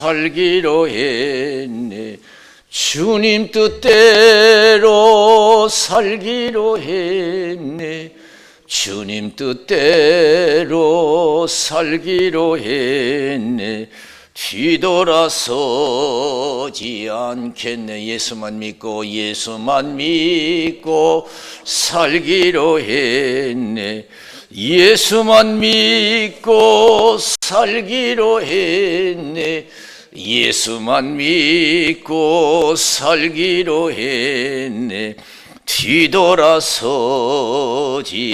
살기로 했네. 주님 뜻대로 살기로 했네. 주님 뜻대로 살기로 했네. 뒤돌아서지 않겠네. 예수만 믿고 살기로 했네. 예수만 믿고 살기로 했네. 예수만 믿고 살기로 했네. 뒤돌아서지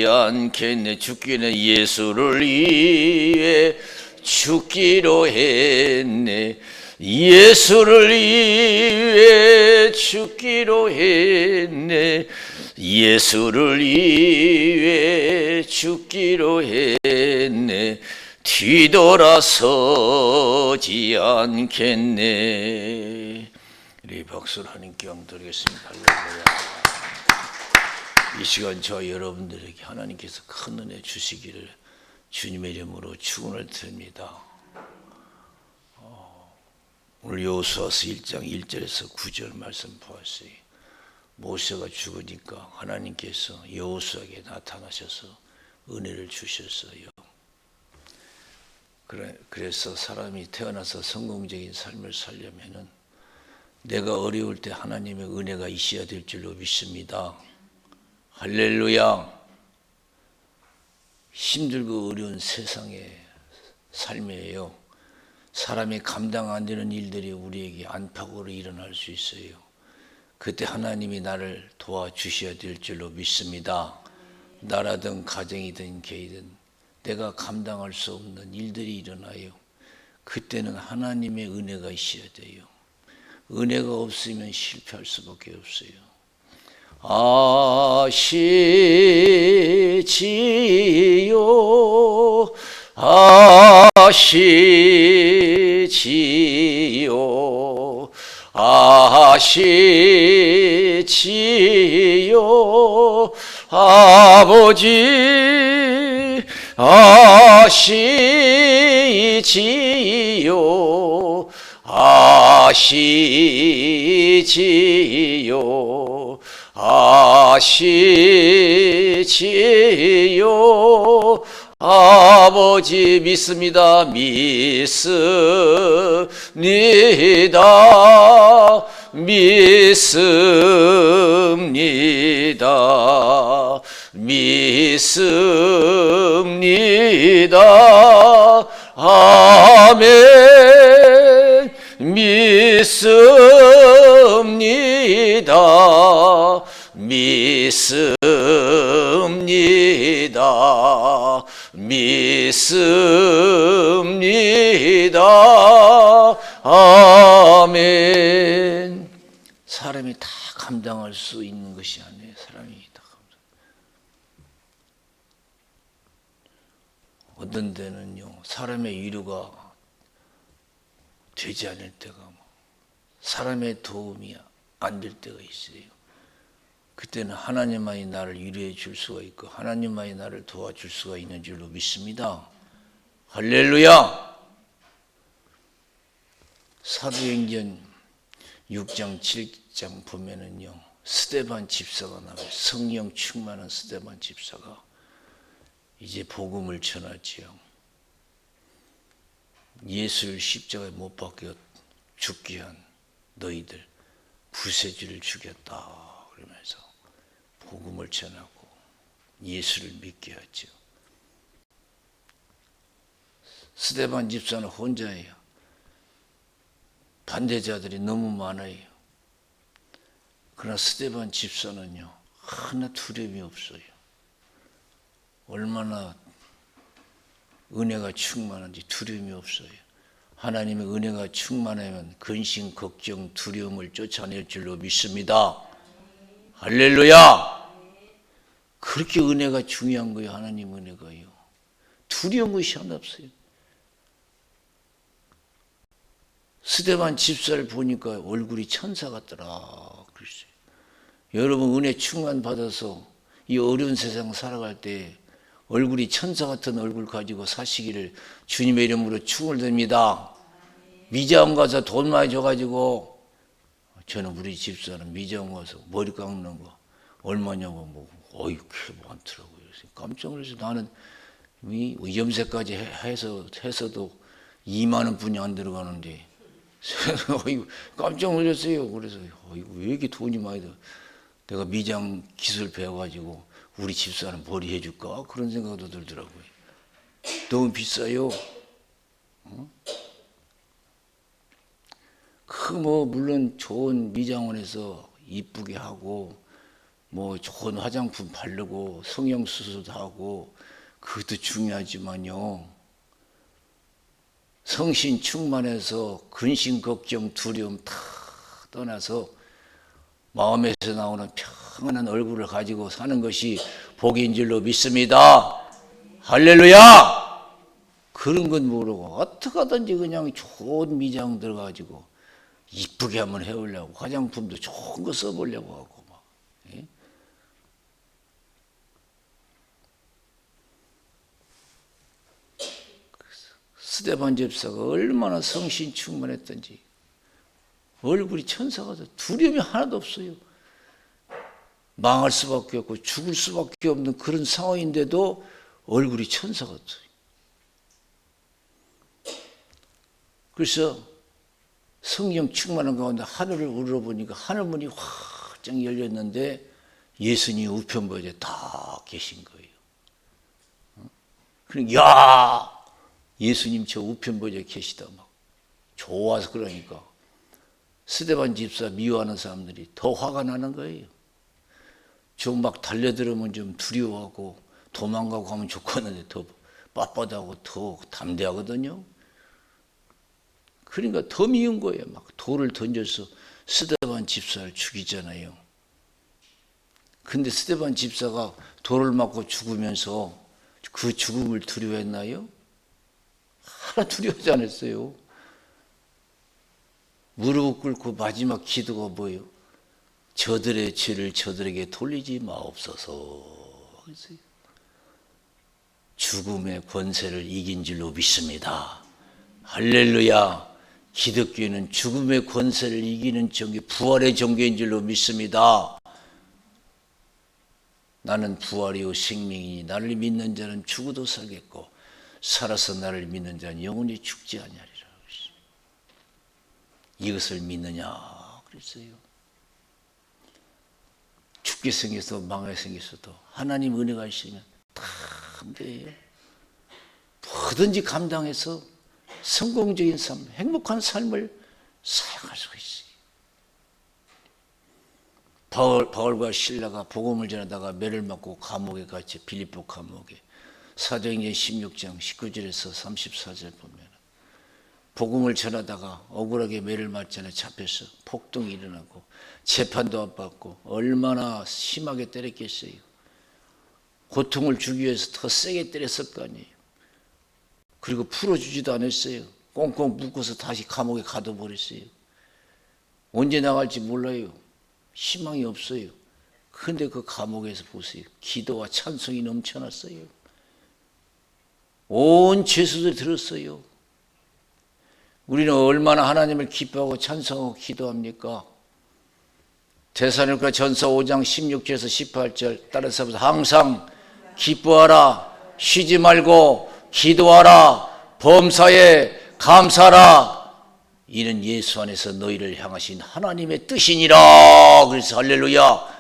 않겠네. 죽기는 예수를 위해 죽기로 했네. 예수를 위해 죽기로 했네. 예수를 위해 죽기로 했네. 뒤돌아서지 않겠네. 우리 박수를 하나님께 영드리겠습니다. 할렐루야. 이 시간 저 여러분들에게 하나님께서 큰 은혜 주시기를 주님의 이름으로 축원을 드립니다. 오늘 여호수아서 1장 1절에서 9절 말씀 보았어요. 모세가 죽으니까 하나님께서 여호수아에게 나타나셔서 은혜를 주셨어요. 그래서 사람이 태어나서 성공적인 삶을 살려면은 내가 어려울 때 하나님의 은혜가 있어야 될 줄로 믿습니다. 할렐루야. 힘들고 어려운 세상의 삶이에요. 사람이 감당 안 되는 일들이 우리에게 안팎으로 일어날 수 있어요. 그때 하나님이 나를 도와주셔야 될 줄로 믿습니다. 나라든 가정이든 개이든 내가 감당할 수 없는 일들이 일어나요. 그때는 하나님의 은혜가 있어야 돼요. 은혜가 없으면 실패할 수밖에 없어요. 아시지요, 아시지요, 아시지요, 아버지 아시지요, 아시지요, 아시지요. 아버지 믿습니다. 믿습니다. 믿습니다. 믿습니다. 아멘. 믿습니다. 믿습니다. 믿습니다. 아멘. 사람이 다 감당할 수 있는 것이 아니에요. 사람이 다 감당. 어떤 때는요, 사람의 위로가 되지 않을 때가, 사람의 도움이 안 될 때가 있어요. 그때는 하나님만이 나를 위로해 줄 수가 있고 하나님만이 나를 도와줄 수가 있는 줄로 믿습니다. 할렐루야. 사도행전 6장 7장 보면은요, 스데반 집사가 나와요. 성령 충만한 스데반 집사가 이제 복음을 전하지요. 예수를 십자가에 못 박혀 죽게 한 너희들 구세주를 죽였다 그러면서 복음을 전하고 예수를 믿게 하죠. 스데반 집사는 혼자예요. 반대자들이 너무 많아요. 그러나 스데반 집사는요, 하나 두려움이 없어요. 얼마나 은혜가 충만한지 두려움이 없어요. 하나님의 은혜가 충만하면 근심, 걱정, 두려움을 쫓아낼 줄로 믿습니다. 할렐루야. 그렇게 은혜가 중요한 거예요. 하나님 은혜가요. 두려운 것이 하나 없어요. 스데반 집사를 보니까 얼굴이 천사 같더라 그랬어요. 여러분 은혜 충만 받아서 이 어려운 세상 살아갈 때 얼굴이 천사 같은 얼굴 가지고 사시기를 주님의 이름으로 축원드립니다. 미장 가서 돈 많이 줘가지고, 저는 우리 집사는 미장 가서 머리 깎는 거 얼마냐고 뭐, 어이, 꽤 많더라고요. 깜짝 놀라서 나는 이 염색까지 해서도 2만 원뿐이 안 들어가는데, 깜짝 놀랐어요. 그래서 왜 이렇게 돈이 많이 들어? 내가 미장 기술 배워가지고 우리 집사는 머리 해줄까? 그런 생각도 들더라고요. 너무 비싸요. 물론 좋은 미장원에서 이쁘게 하고 뭐 좋은 화장품 바르고 성형수술도 하고 그것도 중요하지만요, 성신 충만해서 근심 걱정 두려움 다 떠나서 마음에서 나오는 평안한 얼굴을 가지고 사는 것이 복인 줄로 믿습니다. 할렐루야. 그런 건 모르고 어떻게 하든지 그냥 좋은 미장 들어가지고 이쁘게 한번 해보려고, 화장품도 좋은 거 써보려고 하고 막. 예? 스데반 집사가 얼마나 성신 충만했던지 얼굴이 천사가 돼. 두려움이 하나도 없어요. 망할 수밖에 없고 죽을 수밖에 없는 그런 상황인데도 얼굴이 천사 같아요. 그래서 성령 충만한 가운데 하늘을 우러보니까 하늘문이 활짝 열렸는데 예수님 우편부에 다 계신 거예요. 그러니까 야, 예수님 저 우편부에 계시다 막 좋아서. 그러니까 스데반 집사 미워하는 사람들이 더 화가 나는 거예요. 좀 막 달려들으면 좀 두려워하고 도망가고 하면 좋겠는데 더 빳빳하고 더 담대하거든요. 그러니까 더 미운 거예요. 막 돌을 던져서 스데반 집사를 죽이잖아요. 근데 스데반 집사가 돌을 맞고 죽으면서 그 죽음을 두려워했나요? 하나 두려워하지 않았어요. 무릎 꿇고 마지막 기도가 뭐예요? 저들의 죄를 저들에게 돌리지 마옵소서. 죽음의 권세를 이긴 줄로 믿습니다. 할렐루야. 기독교는 죽음의 권세를 이기는 종교, 부활의 종교인 줄로 믿습니다. 나는 부활이요 생명이니 나를 믿는 자는 죽어도 살겠고 살아서 나를 믿는 자는 영원히 죽지 아니하리라. 이것을 믿느냐 그랬어요. 죽게 생겨서 망하게 생겼어도 하나님 은혜가 있으면 다 돼요. 뭐든지 감당해서 성공적인 삶, 행복한 삶을 살아갈 수가 있어요. 바울과 실라가 복음을 전하다가 매를 맞고 감옥에 갇혀 빌립보 감옥에 사도행전 16장 19절에서 34절 보면 복음을 전하다가 억울하게 매를 맞잖아요. 잡혀서 폭동이 일어나고 재판도 안 받고 얼마나 심하게 때렸겠어요. 고통을 주기 위해서 더 세게 때렸을 거 아니에요. 그리고 풀어주지도 않았어요. 꽁꽁 묶어서 다시 감옥에 가둬버렸어요. 언제 나갈지 몰라요. 희망이 없어요. 그런데 그 감옥에서 보세요. 기도와 찬송이 넘쳐났어요. 온 죄수들이 들었어요. 우리는 얼마나 하나님을 기뻐하고 찬송하고 기도합니까? 데살로니가 전서 5장 16절에서 18절 따라서 항상 기뻐하라, 쉬지 말고 기도하라, 범사에 감사하라. 이는 예수 안에서 너희를 향하신 하나님의 뜻이니라. 그래서 할렐루야.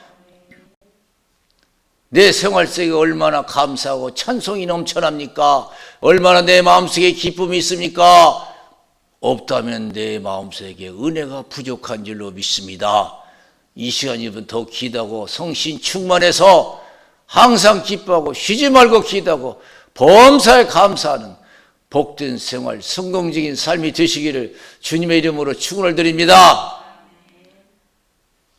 내 생활 속에 얼마나 감사하고 찬송이 넘쳐납니까? 얼마나 내 마음속에 기쁨이 있습니까? 없다면 내 마음속에 은혜가 부족한 줄로 믿습니다. 이 시간이면 더 기도하고 성신 충만해서 항상 기뻐하고 쉬지 말고 기도하고 범사에 감사하는 복된 생활, 성공적인 삶이 되시기를 주님의 이름으로 축원을 드립니다.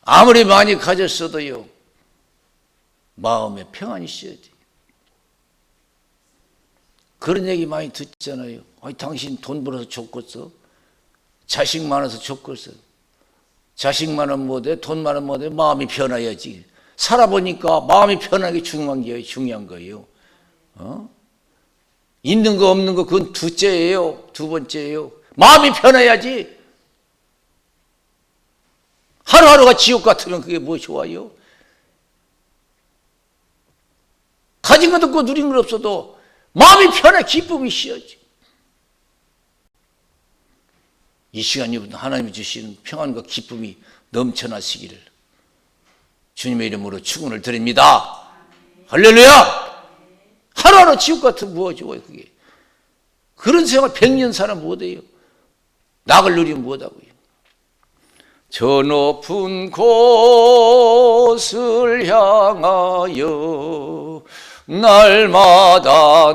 아무리 많이 가졌어도요, 마음에 평안이 있어야 돼요. 그런 얘기 많이 듣잖아요. 아니, 당신 돈 벌어서 좋겠어? 자식 많아서 좋겠어? 자식 많으면 뭐돼? 돈 많으면 뭐돼? 마음이 편해야지. 살아보니까 마음이 편하게 중요한 거예요. 있는 거 없는 거 그건 둘째예요. 두 번째예요. 마음이 편해야지. 하루하루가 지옥 같으면 그게 뭐 좋아요? 가진 것 없고 누린 것 없어도 마음이 편해 기쁨이 쉬어지. 이 시간 여러분 하나님이 주시는 평안과 기쁨이 넘쳐나시기를 주님의 이름으로 축원을 드립니다. 할렐루야. 하루하루 지옥 같은 무엇 좋아요 그게. 그런 생활 100년 사람 못해요. 낙을 누리면 못하고요. 저 높은 곳을 향하여 날마다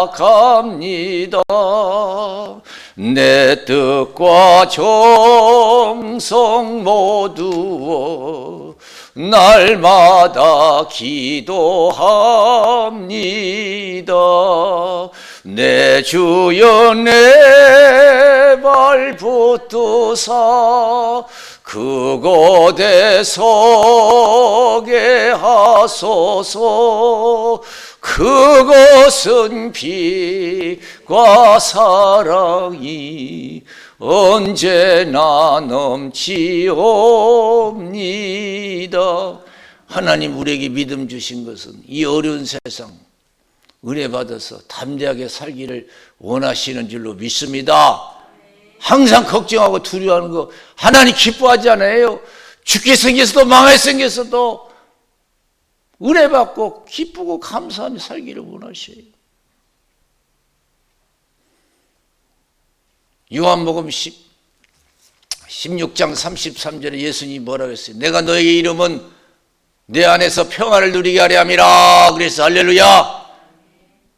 나아갑니다. 내 뜻과 정성 모두어 날마다 기도합니다. 내 주여 내 발 붙드사 그곳에 서게 하소서. 그것은 빛과 사랑이 언제나 넘치옵니다. 하나님 우리에게 믿음 주신 것은 이 어려운 세상 은혜 받아서 담대하게 살기를 원하시는 줄로 믿습니다. 항상 걱정하고 두려워하는 거 하나님 기뻐하지 않아요. 죽게 생겼어도 망하게 생겼어도 은혜 받고 기쁘고 감사하며 살기를 원하셔요. 요한복음 16장 33절에 예수님이 뭐라고 했어요? 내가 너에게 이름은 내 안에서 평안을 누리게 하려 함이라. 그래서 할렐루야.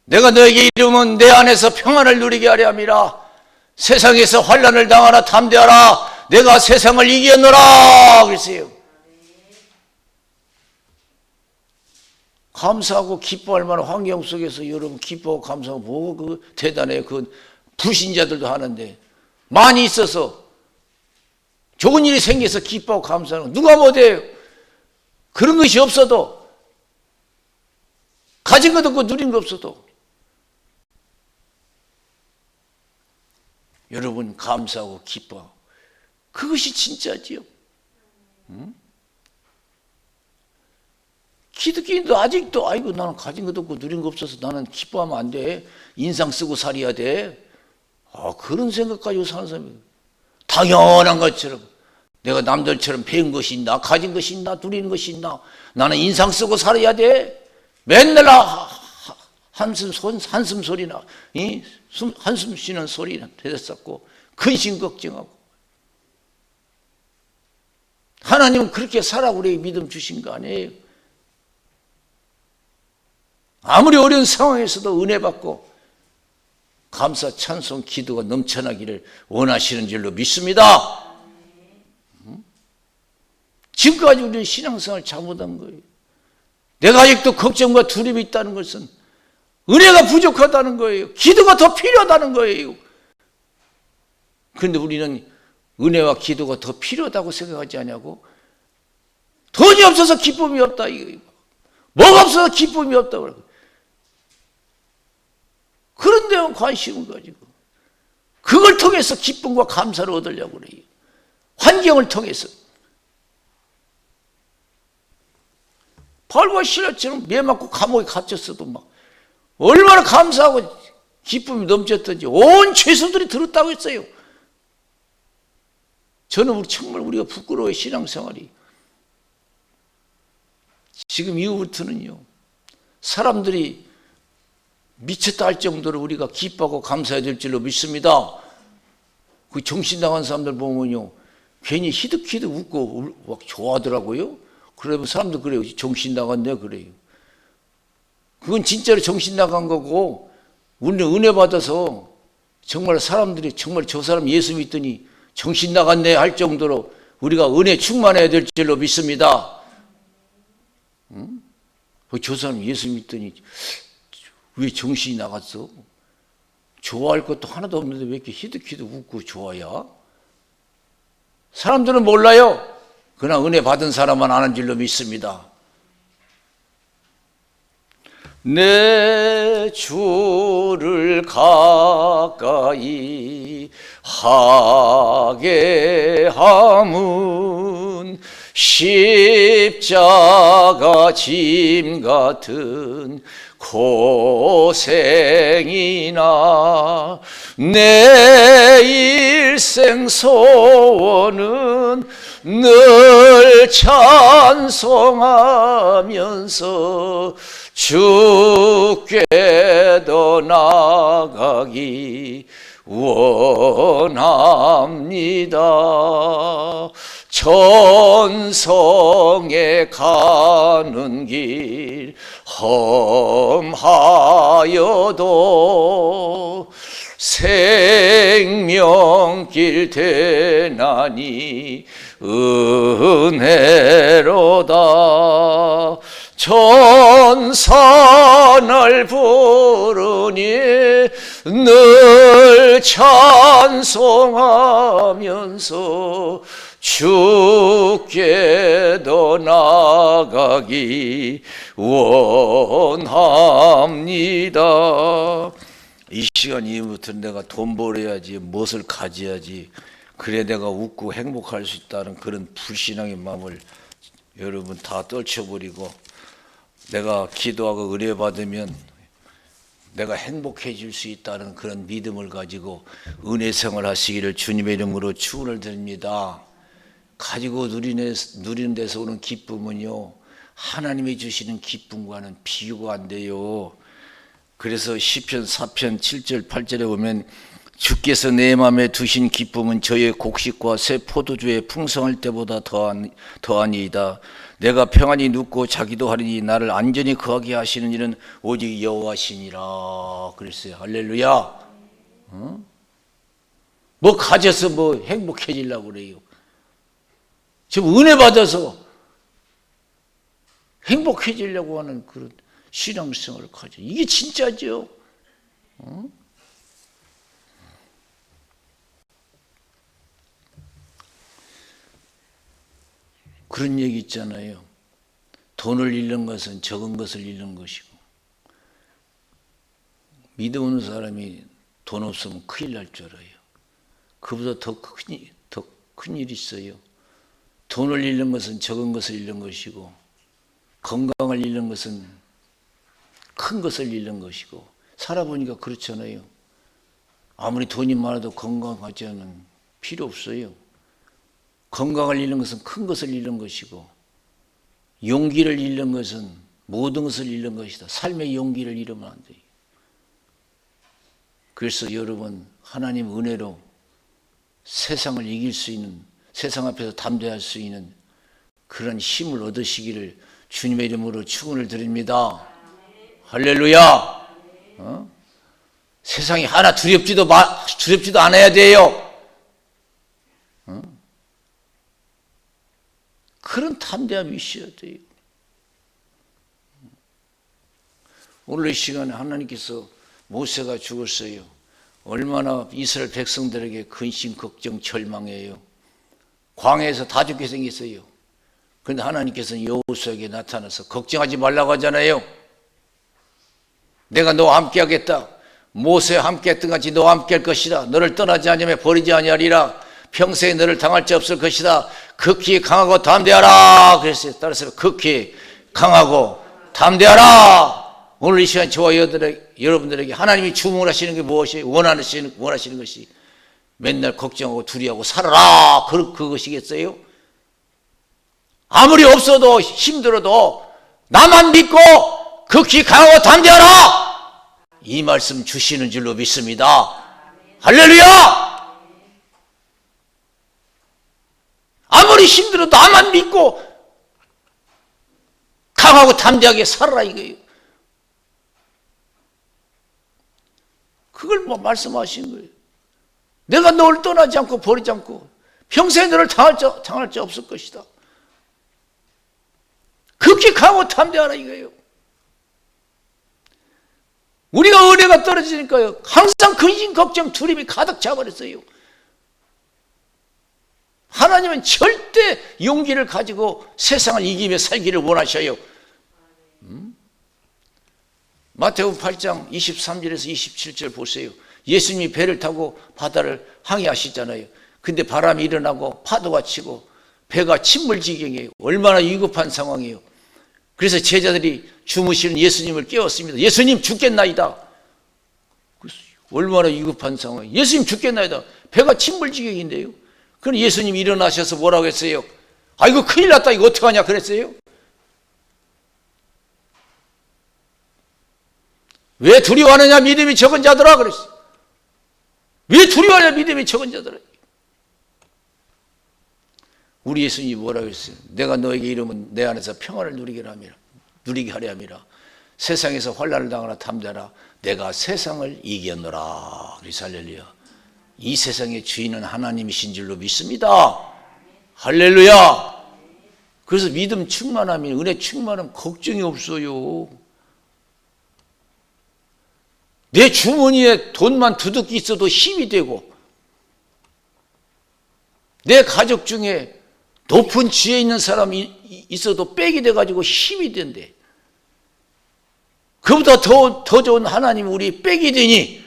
내가 너에게 이름은 내 안에서 평안을 누리게 하려 함이라. 세상에서 환난을 당하라 담대하라. 내가 세상을 이겼노라. 그랬어요. 감사하고 기뻐할 만한 환경 속에서 여러분 기뻐하고 감사하고 뭐가 그 대단해요. 그 불신자들도 하는데 많이 있어서 좋은 일이 생겨서 기뻐하고 감사하는 거 누가 못해요. 그런 것이 없어도 가진 것 없고 누린 것 없어도 여러분 감사하고 기뻐하고 그것이 진짜지요. 기득권도 아직도 아이고 나는 가진 것도 없고 누린 것 없어서 나는 기뻐하면 안 돼. 인상 쓰고 살아야 돼. 그런 생각 가지고 사는 사람이 당연한 것처럼 내가 남들처럼 배운 것이 있나 가진 것이 있나 누리는 것이 있나 나는 인상 쓰고 살아야 돼. 맨날 한숨 소리나 한숨 쉬는 소리나 대했었고 근심 걱정하고 하나님은 그렇게 살라고 우리에게 믿음 주신 거 아니에요. 아무리 어려운 상황에서도 은혜 받고 감사 찬송 기도가 넘쳐나기를 원하시는 줄로 믿습니다. 지금까지 우리는 신앙생활을 잘못한 거예요. 내가 아직도 걱정과 두려움이 있다는 것은 은혜가 부족하다는 거예요. 기도가 더 필요하다는 거예요. 그런데 우리는 은혜와 기도가 더 필요하다고 생각하지 않냐고? 돈이 없어서 기쁨이 없다. 뭐가 없어서 기쁨이 없다고. 그런 데만 관심을 가지고 그걸 통해서 기쁨과 감사를 얻으려고 그래요. 환경을 통해서. 바울과 실라처럼 매 맞고 감옥에 갇혔어도 막 얼마나 감사하고 기쁨이 넘쳤던지 온 죄수들이 들었다고 했어요. 저는 정말 우리가 부끄러워요. 신앙생활이. 지금 이후부터는요. 사람들이 미쳤다 할 정도로 우리가 기뻐하고 감사해야 될 줄로 믿습니다. 그 정신 나간 사람들 보면요. 괜히 히득히득 웃고 막 좋아하더라고요. 그러면 사람도 그래요. 정신 나갔네 그래요. 그건 진짜로 정신 나간 거고 우리는 은혜 받아서 정말 사람들이 정말 저 사람 예수 믿더니 정신 나갔네 할 정도로 우리가 은혜 충만해야 될 줄로 믿습니다. 저 사람 예수 믿더니 왜 정신이 나갔어? 좋아할 것도 하나도 없는데 왜 이렇게 히득히득 웃고 좋아야? 사람들은 몰라요. 그러나 은혜 받은 사람만 아는 줄로 믿습니다. 내 주를 가까이 하게 함은 십자가 짐 같은 고생이나 내 일생 소원은 늘 찬송하면서 주께도 나가기 원합니다. 전성에 가는 길 험하여도 생명길 되나니 은혜로다. 전산을 부르니 늘 찬송하면서 주께도 나가기 원합니다. 이 시간 이후부터 내가 돈 벌어야지, 무엇을 가져야지, 그래 내가 웃고 행복할 수 있다는 그런 불신앙의 마음을 여러분 다 떨쳐버리고, 내가 기도하고 의뢰 받으면 내가 행복해질 수 있다는 그런 믿음을 가지고 은혜생활 하시기를 주님의 이름으로 축원을 드립니다. 가지고 누리는 데서 오는 기쁨은요, 하나님이 주시는 기쁨과는 비교가 안 돼요. 그래서 시편 4편 7절 8절에 보면 주께서 내 마음에 두신 기쁨은 저의 곡식과 새 포도주의 풍성할 때보다 더하니이다. 내가 평안히 눕고 자기도 하리니 나를 안전히 거하게 하시는 이는 오직 여호와시니라 그랬어요. 할렐루야. 뭐 가져서 뭐 행복해지려고 그래요. 지금 은혜 받아서 행복해지려고 하는 그런 신앙생활을 가져. 이게 진짜죠. 그런 얘기 있잖아요. 돈을 잃는 것은 적은 것을 잃는 것이고, 믿음 없는 사람이 돈 없으면 큰일 날 줄 알아요. 그보다 더 큰 일이 있어요. 돈을 잃는 것은 적은 것을 잃는 것이고, 건강을 잃는 것은 큰 것을 잃는 것이고, 살아보니까 그렇잖아요. 아무리 돈이 많아도 건강하지 않으면 필요 없어요. 건강을 잃는 것은 큰 것을 잃는 것이고, 용기를 잃는 것은 모든 것을 잃는 것이다. 삶의 용기를 잃으면 안 돼요. 그래서 여러분, 하나님 은혜로 세상을 이길 수 있는, 세상 앞에서 담대할 수 있는 그런 힘을 얻으시기를 주님의 이름으로 축원을 드립니다. 할렐루야. 세상이 하나 두렵지도 않아야 돼요. 그런 담대함이 있어야 돼요. 오늘 이 시간에 하나님께서 모세가 죽었어요. 얼마나 이스라엘 백성들에게 근심, 걱정, 절망해요. 광야에서 다 죽게 생겼어요. 그런데 하나님께서는 여호수아에게 나타나서 걱정하지 말라고 하잖아요. 내가 너와 함께 하겠다. 모세와 함께 했던 같이 너와 함께 할 것이다. 너를 떠나지 않으며 버리지 아니하리라. 평생에 너를 당할 자 없을 것이다. 극히 강하고 담대하라 그랬어요. 따라서 극히 강하고 담대하라. 오늘 이 시간 저와 여러분들에게 하나님이 주문하시는 게 무엇이 원하시는 것이 맨날 걱정하고 두려워하고 살아라 그것이겠어요? 아무리 없어도 힘들어도 나만 믿고 극히 강하고 담대하라 이 말씀 주시는 줄로 믿습니다. 할렐루야. 아무리 힘들어도 나만 믿고 강하고 담대하게 살아라 이거예요. 그걸 뭐 말씀하시는 거예요. 내가 너를 떠나지 않고 버리지 않고 평생 너를 당할 자 없을 것이다. 극히 강하고 담대하라 이거예요. 우리가 은혜가 떨어지니까요, 항상 근심, 걱정, 두려움이 가득 차버렸어요. 하나님은 절대 용기를 가지고 세상을 이기며 살기를 원하셔요. 마태복음 8장 23절에서 27절 보세요. 예수님이 배를 타고 바다를 항해하시잖아요. 근데 바람이 일어나고 파도가 치고 배가 침몰지경이에요. 얼마나 위급한 상황이에요. 그래서 제자들이 주무시는 예수님을 깨웠습니다. 예수님 죽겠나이다. 얼마나 위급한 상황이에요. 예수님 죽겠나이다. 배가 침몰지경인데요. 그럼 예수님이 일어나셔서 뭐라고 했어요? 아, 이거 큰일 났다. 이거 어떡하냐 그랬어요? 왜 두려워하느냐 믿음이 적은 자들아 그랬어요. 왜 두려워하냐 믿음이 적은 자들아. 우리 예수님이 뭐라고 했어요? 내가 너에게 이름은 내 안에서 평안을 누리게 하려 함이라. 세상에서 환난을 당하나 담대하라. 내가 세상을 이겼노라. 그래서 할렐루야. 이 세상의 주인은 하나님이신 줄로 믿습니다. 할렐루야. 그래서 믿음 충만하면, 은혜 충만하면 걱정이 없어요. 내 주머니에 돈만 두둑히 있어도 힘이 되고, 내 가족 중에 높은 지혜 있는 사람이 있어도 빽이 돼가지고 힘이 된대. 그보다 더 좋은 하나님 우리 빽이 되니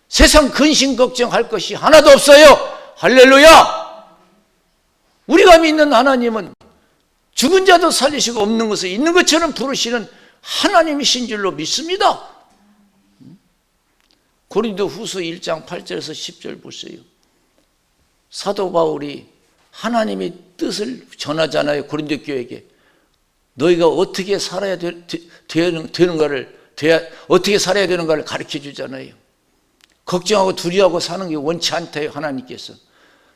세상 근심 걱정할 것이 하나도 없어요. 할렐루야. 우리가 믿는 하나님은 죽은 자도 살리시고 없는 것을 있는 것처럼 부르시는 하나님이신 줄로 믿습니다. 고린도 후서 1장 8절에서 10절 보세요. 사도 바울이 하나님의 뜻을 전하잖아요. 고린도 교회에게. 너희가 어떻게 살아야 되는가를 어떻게 살아야 되는가를 가르쳐 주잖아요. 걱정하고 두려워하고 사는 게 원치 않대요. 하나님께서.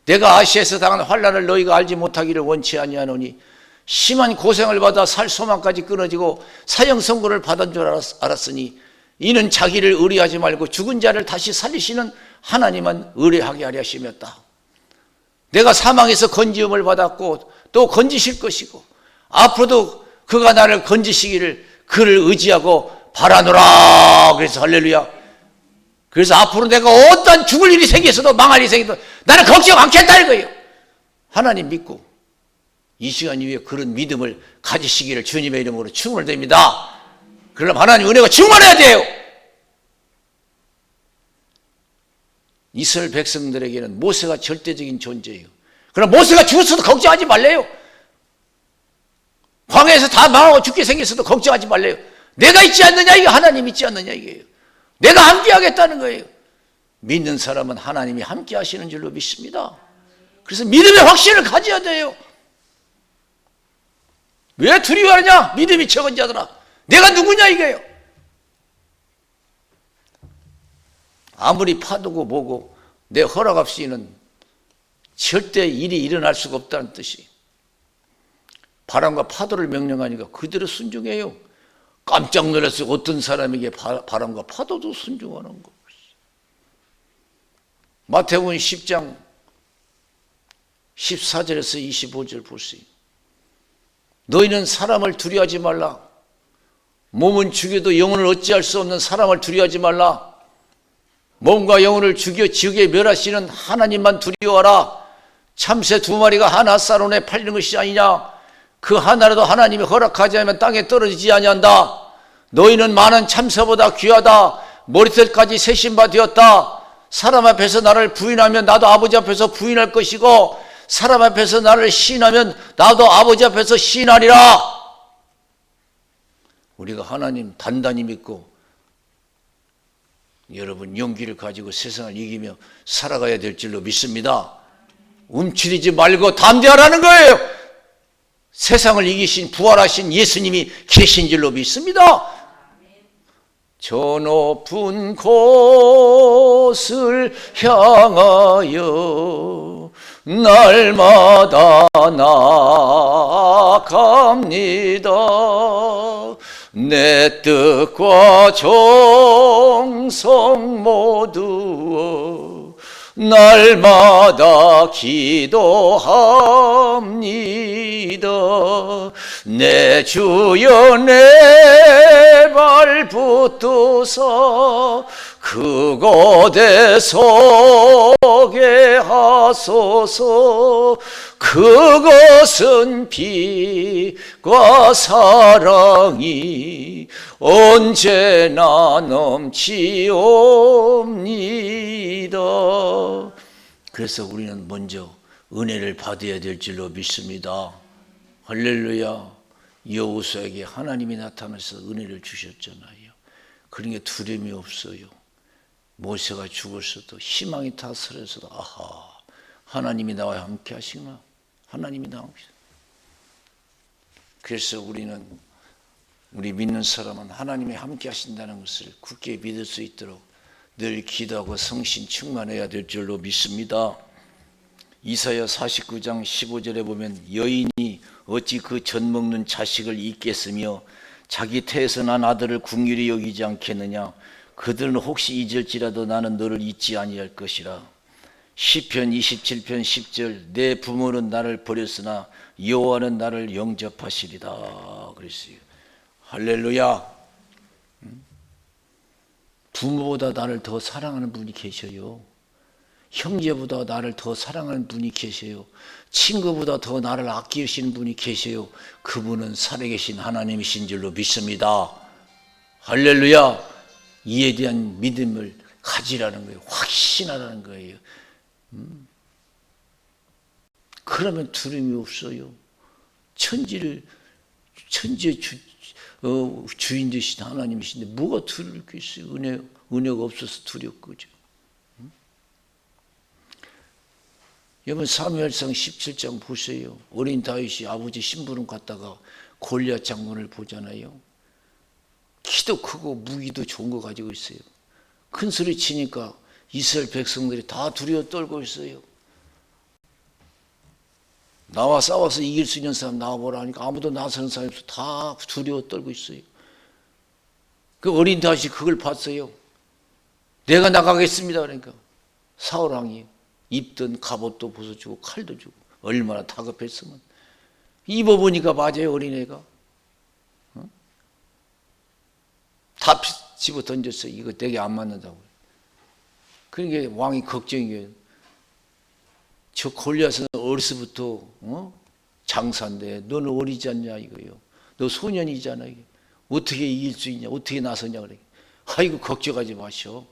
내가 아시아에서 당한 환난을 너희가 알지 못하기를 원치 아니하노니 심한 고생을 받아 살 소망까지 끊어지고 사형 선고를 받은 줄 알았으니 이는 자기를 의뢰하지 말고 죽은 자를 다시 살리시는 하나님만 의뢰하게 하려 하심이었다. 내가 사망에서 건지음을 받았고 또 건지실 것이고 앞으로도 그가 나를 건지시기를 그를 의지하고 바라노라. 그래서 할렐루야. 그래서 앞으로 내가 어떤 죽을 일이 생겼어도 망할 일이 생겨도 나는 걱정 않겠다 이거예요. 하나님 믿고 이 시간 이후에 그런 믿음을 가지시기를 주님의 이름으로 축원드립니다. 그러나 하나님 은혜가 충만해야 돼요. 이스라엘 백성들에게는 모세가 절대적인 존재예요. 그러나 모세가 죽었어도 걱정하지 말래요. 광야에서 다 망하고 죽게 생겼어도 걱정하지 말래요. 내가 있지 않느냐 이게 하나님 있지 않느냐 이게요. 내가 함께 하겠다는 거예요. 믿는 사람은 하나님이 함께 하시는 줄로 믿습니다. 그래서 믿음의 확신을 가져야 돼요. 왜 두려워하느냐? 믿음이 적은 자들아. 내가 누구냐 이게요. 아무리 파도고 뭐고 내 허락 없이는 절대 일이 일어날 수가 없다는 뜻이. 바람과 파도를 명령하니까 그대로 순종해요. 깜짝 놀랐어요. 어떤 사람에게 바람과 파도도 순종하는 거. 마태복음 10장 14절에서 25절 보세요. 너희는 사람을 두려워하지 말라. 몸은 죽여도 영혼을 어찌할 수 없는 사람을 두려워하지 말라. 몸과 영혼을 죽여 지옥에 멸하시는 하나님만 두려워하라. 참새 2마리가 하나 쌀온에 팔리는 것이 아니냐. 그 하나라도 하나님이 허락하지 않으면 땅에 떨어지지 아니한다. 너희는 많은 참새보다 귀하다. 머리털까지 세신 바 되었다. 사람 앞에서 나를 부인하면 나도 아버지 앞에서 부인할 것이고 사람 앞에서 나를 시인하면 나도 아버지 앞에서 시인하리라. 우리가 하나님 단단히 믿고 여러분 용기를 가지고 세상을 이기며 살아가야 될 줄로 믿습니다. 움츠리지 말고 담대하라는 거예요. 세상을 이기신 부활하신 예수님이 계신 줄로 믿습니다. 저 높은 곳을 향하여 날마다 나아갑니다. 내 뜻과 정성 모두 날마다 기도합니다. 내 주여 내 발 붙드사 그곳에 서게 하소서. 그것은 빛과 사랑이 언제나 넘치옵니다. 그래서 우리는 먼저 은혜를 받아야 될 줄로 믿습니다. 할렐루야. 여호수아에게 하나님이 나타나서 은혜를 주셨잖아요. 그러니까 두려움이 없어요. 모세가 죽었어도 희망이 다 사라져도 아하, 하나님이 나와 함께 하시구나. 하나님이 나와 함께. 그래서 우리는, 우리 믿는 사람은 하나님이 함께 하신다는 것을 굳게 믿을 수 있도록 늘 기도하고 성신 충만해야 될 줄로 믿습니다. 이사야 49장 15절에 보면 여인이 어찌 그 젖 먹는 자식을 잊겠으며 자기 태에서 난 아들을 긍휼히 여기지 않겠느냐. 그들은 혹시 잊을지라도 나는 너를 잊지 아니할 것이라. 시편 27편 10절 내 부모는 나를 버렸으나 여호와는 나를 영접하시리다 그랬어요. 할렐루야. 부모보다 나를 더 사랑하는 분이 계셔요. 형제보다 나를 더 사랑하는 분이 계세요. 친구보다 더 나를 아끼시는 분이 계세요. 그분은 살아계신 하나님이신 줄로 믿습니다. 할렐루야. 이에 대한 믿음을 가지라는 거예요. 확신하라는 거예요. 그러면 두려움이 없어요. 천지의 주인 되신 하나님이신데 뭐가 두려울 게 있어요. 은혜가 없어서 두렵고죠. 여러분 사무엘상 17장 보세요. 어린 다윗이 아버지 심부름 갔다가 골리앗 장군을 보잖아요. 키도 크고 무기도 좋은 거 가지고 있어요. 큰 소리 치니까 이스라엘 백성들이 다 두려워 떨고 있어요. 나와 싸워서 이길 수 있는 사람 나와보라 하니까 아무도 나서는 사람이 없어. 다 두려워 떨고 있어요. 그 어린 다윗이 그걸 봤어요. 내가 나가겠습니다. 그러니까 사울왕이 입던 갑옷도 벗어주고 칼도 주고. 얼마나 다급했으면. 입어보니까 맞아요. 어린애가. 다 집어 던졌어요. 이거 되게 안 맞는다고. 그러니까 왕이 걱정이에요. 저 골리앗은 어려서부터 장사인데 너는 어리지 않냐 이거요. 너 소년이잖아. 이게. 어떻게 이길 수 있냐. 어떻게 나서냐 그래. 아이고 걱정하지 마시오.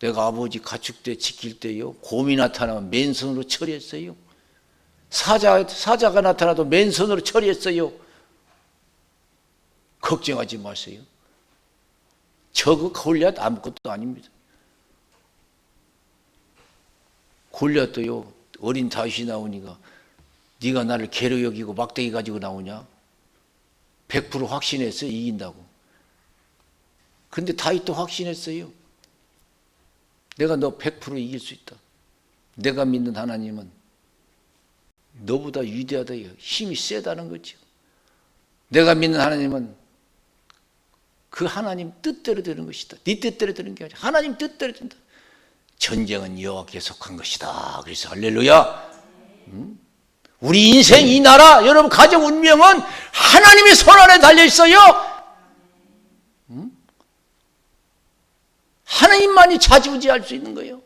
내가 아버지 가축대 지킬 때요. 곰이 나타나면 맨손으로 처리했어요. 사자가 나타나도 맨손으로 처리했어요. 걱정하지 마세요. 저거 골리앗 아무것도 아닙니다. 골리앗도요. 어린 다윗이 나오니까 네가 나를 개로 여기고 막대기 가지고 나오냐? 100% 확신했어요. 이긴다고. 그런데 다윗도 확신했어요. 내가 너 100% 이길 수 있다. 내가 믿는 하나님은 너보다 위대하다. 힘이 세다는 거죠. 내가 믿는 하나님은 그 하나님 뜻대로 되는 것이다. 네 뜻대로 되는 게 아니라 하나님 뜻대로 된다. 전쟁은 여호와께 속한 것이다. 그래서 할렐루야. 우리 인생, 이 나라, 여러분 가정 운명은 하나님의 손 안에 달려 있어요. 하나님만이 좌지우지할 수 있는 거예요.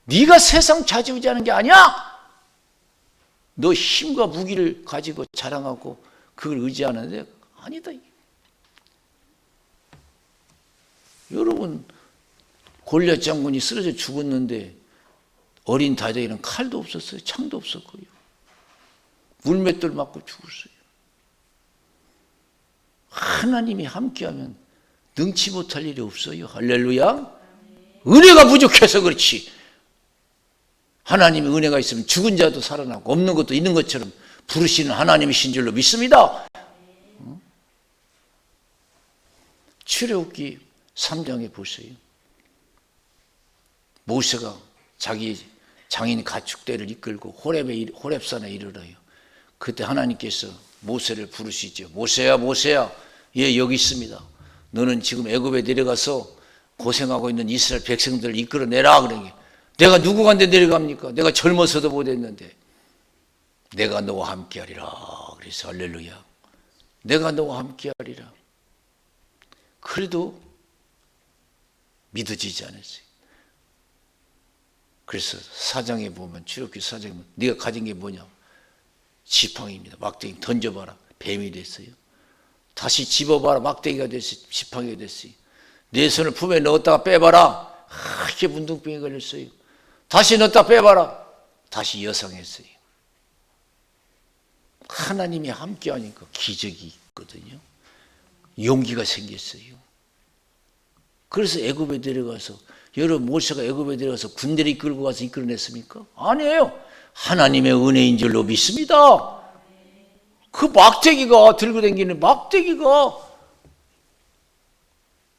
네가 세상 좌지우지하는 게 아니야. 너 힘과 무기를 가지고 자랑하고 그걸 의지하는데 아니다. 여러분 골리앗 장군이 쓰러져 죽었는데 어린 다윗에게는 칼도 없었어요. 창도 없었고요. 물맷돌 맞고 죽었어요. 하나님이 함께하면 능치 못할 일이 없어요. 할렐루야. 은혜가 부족해서 그렇지. 하나님의 은혜가 있으면 죽은 자도 살아나고 없는 것도 있는 것처럼 부르시는 하나님이신 줄로 믿습니다. 출애굽기 3장에 보세요. 모세가 자기 장인 가축대를 이끌고 호렙산에 이르러요. 그때 하나님께서 모세를 부르시죠. 모세야, 모세야, 예, 여기 있습니다. 너는 지금 애굽에 내려가서 고생하고 있는 이스라엘 백성들을 이끌어내라. 그러니 내가 누구한테 내려갑니까? 내가 젊어서도 못했는데 내가 너와 함께하리라. 그래서 할렐루야. 내가 너와 함께하리라. 그래도 믿어지지 않았어요. 그래서 사장에 보면, 출애굽기 사장에 보면 네가 가진 게 뭐냐? 지팡이입니다. 막대기 던져봐라. 뱀이 됐어요. 다시 집어봐라. 막대기가 됐어요. 지팡이가 됐어요. 내 손을 품에 넣었다가 빼봐라. 이렇게 문둥병이 걸렸어요. 다시 넣었다 빼봐라. 다시 여상했어요. 하나님이 함께하니까 기적이 있거든요. 용기가 생겼어요. 그래서 애굽에 데려가서, 여러분 모세가 애굽에 데려가서 군대를 이끌고 가서 이끌어냈습니까? 아니에요. 하나님의 은혜인 줄로 믿습니다. 그 막대기가, 들고 다니는 막대기가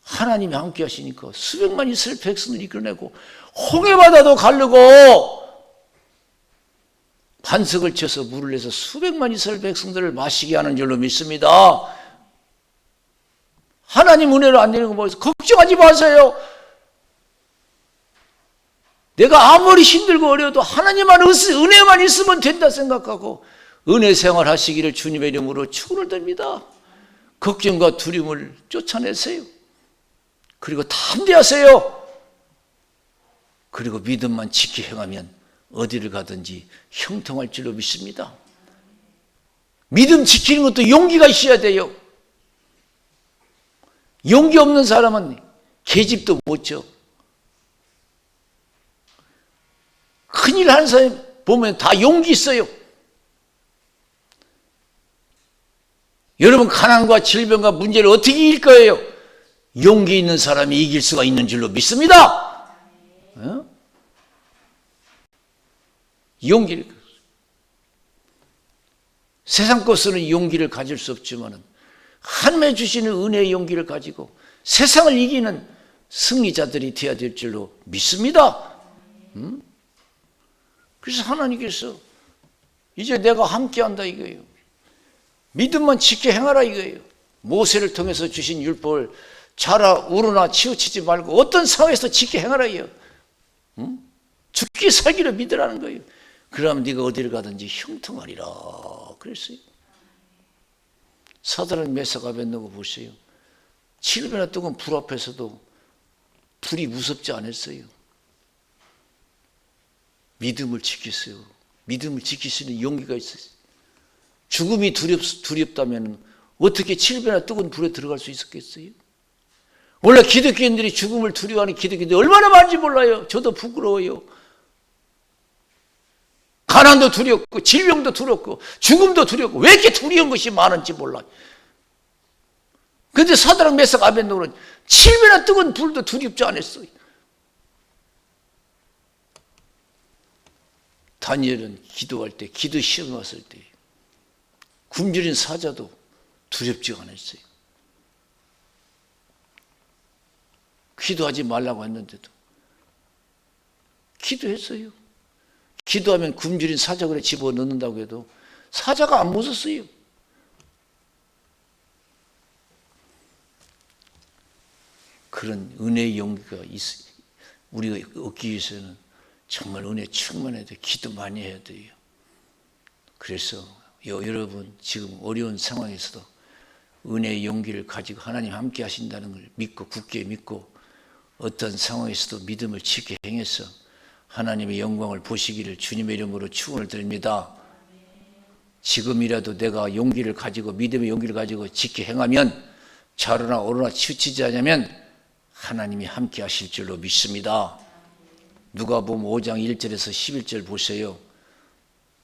하나님이 함께 하시니까 수백만 이스라엘 백성을 이끌어내고 홍해바다도 가르고 반석을 쳐서 물을 내서 수백만 이스라엘 백성들을 마시게 하는 줄로 믿습니다. 하나님 은혜로 안 되는 거 뭐예요? 걱정하지 마세요. 내가 아무리 힘들고 어려워도 하나님만 은혜만 있으면 된다 생각하고 은혜 생활 하시기를 주님의 이름으로 축원을 드립니다. 걱정과 두려움을 쫓아내세요. 그리고 담대하세요. 그리고 믿음만 지키 행하면 어디를 가든지 형통할 줄로 믿습니다. 믿음 지키는 것도 용기가 있어야 돼요. 용기 없는 사람은 계집도 못 져. 큰일 하는 사람 보면 다 용기 있어요. 여러분 가난과 질병과 문제를 어떻게 이길 거예요? 용기 있는 사람이 이길 수가 있는 줄로 믿습니다. 용기를, 세상 것으로는 용기를 가질 수 없지만 하나님의 주시는 은혜의 용기를 가지고 세상을 이기는 승리자들이 되어야 될 줄로 믿습니다. 그래서 하나님께서 이제 내가 함께한다 이거예요. 믿음만 지켜 행하라 이거예요. 모세를 통해서 주신 율법을 자라 우르나 치우치지 말고 어떤 상황에서 지켜 행하라 이거예요. 죽기 살기를 믿으라는 거예요. 그러면 네가 어디를 가든지 형통하리라 그랬어요. 사드락 메삭 아벳느고 보세요. 7배나 뜨거운 불 앞에서도 불이 무섭지 않았어요. 믿음을 지켰어요. 믿음을 지킬 수 있는 용기가 있었어요. 죽음이 두렵다면 어떻게 7배나 뜨거운 불에 들어갈 수 있었겠어요? 원래 기독교인들이 죽음을 두려워하는 기독교인들이 얼마나 많은지 몰라요. 저도 부끄러워요. 가난도 두렵고 질병도 두렵고 죽음도 두렵고 왜 이렇게 두려운 것이 많은지 몰라요. 그런데 사드락 메삭 아벳느고는 7배나 뜨거운 불도 두렵지 않았어요. 다니엘은 기도할 때, 기도 시험 왔을 때 굶주린 사자도 두렵지 않았어요. 기도하지 말라고 했는데도 기도했어요. 기도하면 굶주린 사자 그래 집어넣는다고 해도 사자가 안 무섭어요. 그런 은혜의 용기가 우리가 얻기 위해서는 정말 은혜 충만해야 돼요. 기도 많이 해야 돼요. 그래서 여러분 지금 어려운 상황에서도 은혜의 용기를 가지고 하나님 함께 하신다는 걸 믿고 굳게 믿고 어떤 상황에서도 믿음을 지켜 행해서 하나님의 영광을 보시기를 주님의 이름으로 축원을 드립니다. 지금이라도 내가 용기를 가지고 믿음의 용기를 가지고 지켜 행하면 자로나 오르나 치우치지 않으면 하나님이 함께 하실 줄로 믿습니다. 누가복음 5장 1절에서 11절 보세요.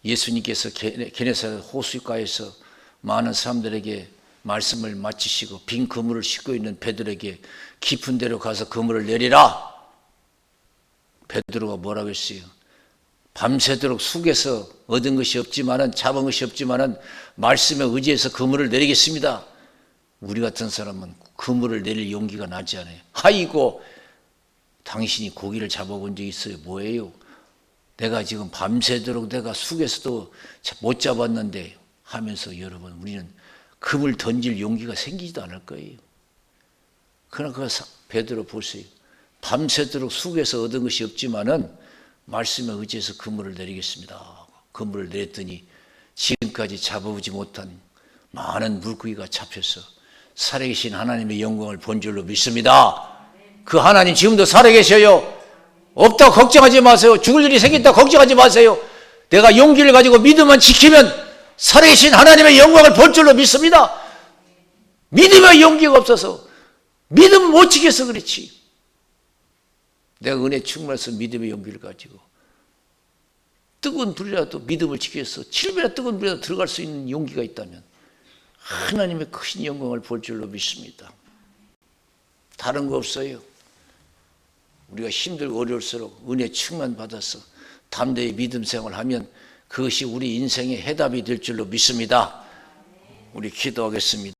예수님께서 게네사렛 호숫가에서 많은 사람들에게 말씀을 마치시고 빈 그물을 싣고 있는 베드로에게 깊은 데로 가서 그물을 내리라. 베드로가 뭐라고 했어요? 밤새도록 숙에서 얻은 것이 없지만은 잡은 것이 없지만은 말씀에 의지해서 그물을 내리겠습니다. 우리 같은 사람은 그물을 내릴 용기가 나지 않아요. 아이고 당신이 고기를 잡아본 적 있어요? 뭐예요? 내가 지금 밤새도록 내가 숙에서도 못 잡았는데 하면서 여러분 우리는 그물 던질 용기가 생기지도 않을 거예요. 그러나 그 베드로 보세요. 밤새도록 숙에서 얻은 것이 없지만은 말씀에 의지해서 그물을 내리겠습니다. 그물을 내렸더니 지금까지 잡아보지 못한 많은 물고기가 잡혀서 살아계신 하나님의 영광을 본 줄로 믿습니다. 그 하나님 지금도 살아계셔요. 없다고 걱정하지 마세요. 죽을 일이 생겼다고 걱정하지 마세요. 내가 용기를 가지고 믿음만 지키면 살아계신 하나님의 영광을 볼 줄로 믿습니다. 믿음의 용기가 없어서 믿음 못 지켜서 그렇지. 내가 은혜 충만해서 믿음의 용기를 가지고 뜨거운 불이라도 믿음을 지켜서 7배나 뜨거운 불이라도 들어갈 수 있는 용기가 있다면 하나님의 크신 영광을 볼 줄로 믿습니다. 다른 거 없어요. 우리가 힘들고 어려울수록 은혜 충만 받아서 담대히 믿음 생활하면 그것이 우리 인생의 해답이 될 줄로 믿습니다. 우리 기도하겠습니다.